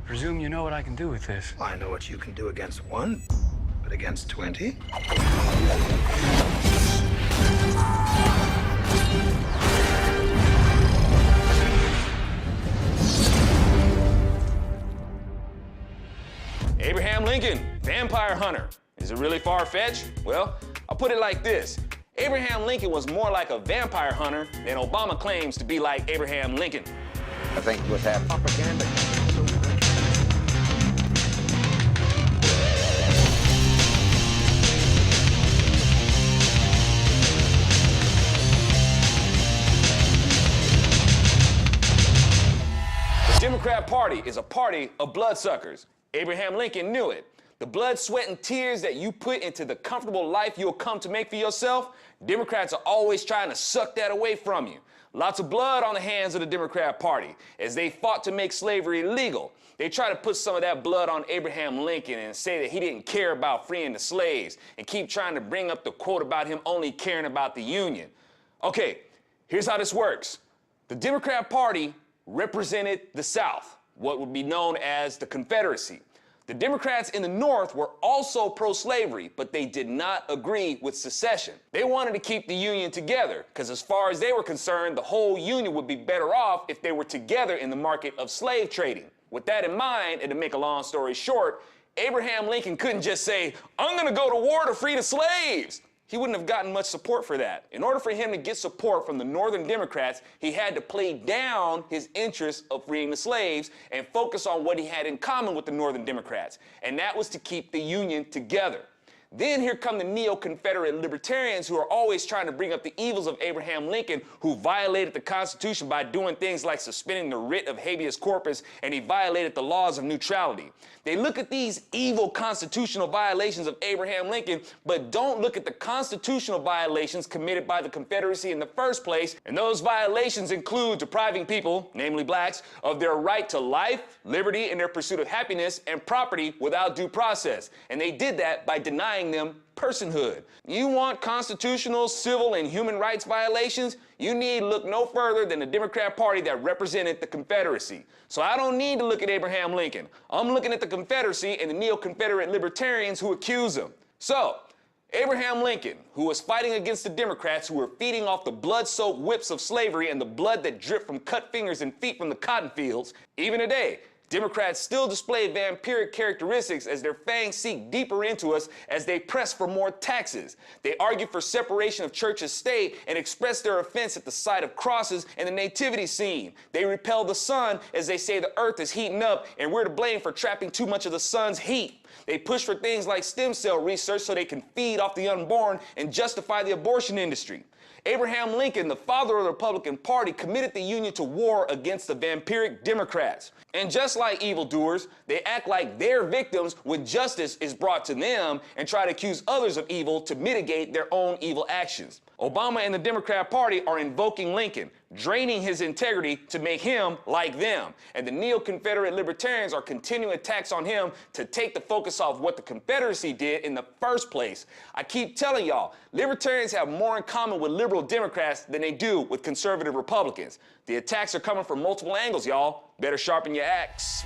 Presume you know what I can do with this. I know what you can do against one, but against 20? Abraham Lincoln, vampire hunter. Is it really far-fetched? Well, I'll put it like this. Abraham Lincoln was more like a vampire hunter than Obama claims to be like Abraham Lincoln. I think with that propaganda. The Democrat Party is a party of bloodsuckers. Abraham Lincoln knew it. The blood, sweat, and tears that you put into the comfortable life you'll come to make for yourself, Democrats are always trying to suck that away from you. Lots of blood on the hands of the Democrat Party as they fought to make slavery illegal. They try to put some of that blood on Abraham Lincoln and say that he didn't care about freeing the slaves and keep trying to bring up the quote about him only caring about the Union. Okay, here's how this works. The Democrat Party represented the South, what would be known as the Confederacy. The Democrats in the North were also pro-slavery, but they did not agree with secession. They wanted to keep the Union together, because as far as they were concerned, the whole Union would be better off if they were together in the market of slave trading. With that in mind, and to make a long story short, Abraham Lincoln couldn't just say, "I'm gonna go to war to free the slaves." He wouldn't have gotten much support for that. In order for him to get support from the Northern Democrats, he had to play down his interest of freeing the slaves and focus on what he had in common with the Northern Democrats, and that was to keep the Union together. Then here come the neo-Confederate libertarians who are always trying to bring up the evils of Abraham Lincoln, who violated the Constitution by doing things like suspending the writ of habeas corpus, and he violated the laws of neutrality. They look at these evil constitutional violations of Abraham Lincoln, but don't look at the constitutional violations committed by the Confederacy in the first place, and those violations include depriving people, namely blacks, of their right to life, liberty, and their pursuit of happiness and property without due process. And they did that by denying them personhood. You want constitutional, civil, and human rights violations? You need look no further than the Democrat Party that represented the Confederacy. So I don't need to look at Abraham Lincoln. I'm looking at the Confederacy and the neo-Confederate libertarians who accuse him. So, Abraham Lincoln, who was fighting against the Democrats who were feeding off the blood-soaked whips of slavery and the blood that dripped from cut fingers and feet from the cotton fields, even today, Democrats still display vampiric characteristics as their fangs seek deeper into us as they press for more taxes. They argue for separation of church and state and express their offense at the sight of crosses and the nativity scene. They repel the sun as they say the earth is heating up and we're to blame for trapping too much of the sun's heat. They push for things like stem cell research so they can feed off the unborn and justify the abortion industry. Abraham Lincoln, the father of the Republican Party, committed the Union to war against the vampiric Democrats. And just like evildoers, they act like they're victims when justice is brought to them and try to accuse others of evil to mitigate their own evil actions. Obama and the Democrat Party are invoking Lincoln, draining his integrity to make him like them. And the neo-Confederate libertarians are continuing attacks on him to take the focus off what the Confederacy did in the first place. I keep telling y'all, libertarians have more in common with liberal Democrats than they do with conservative Republicans. The attacks are coming from multiple angles, y'all. Better sharpen your axe.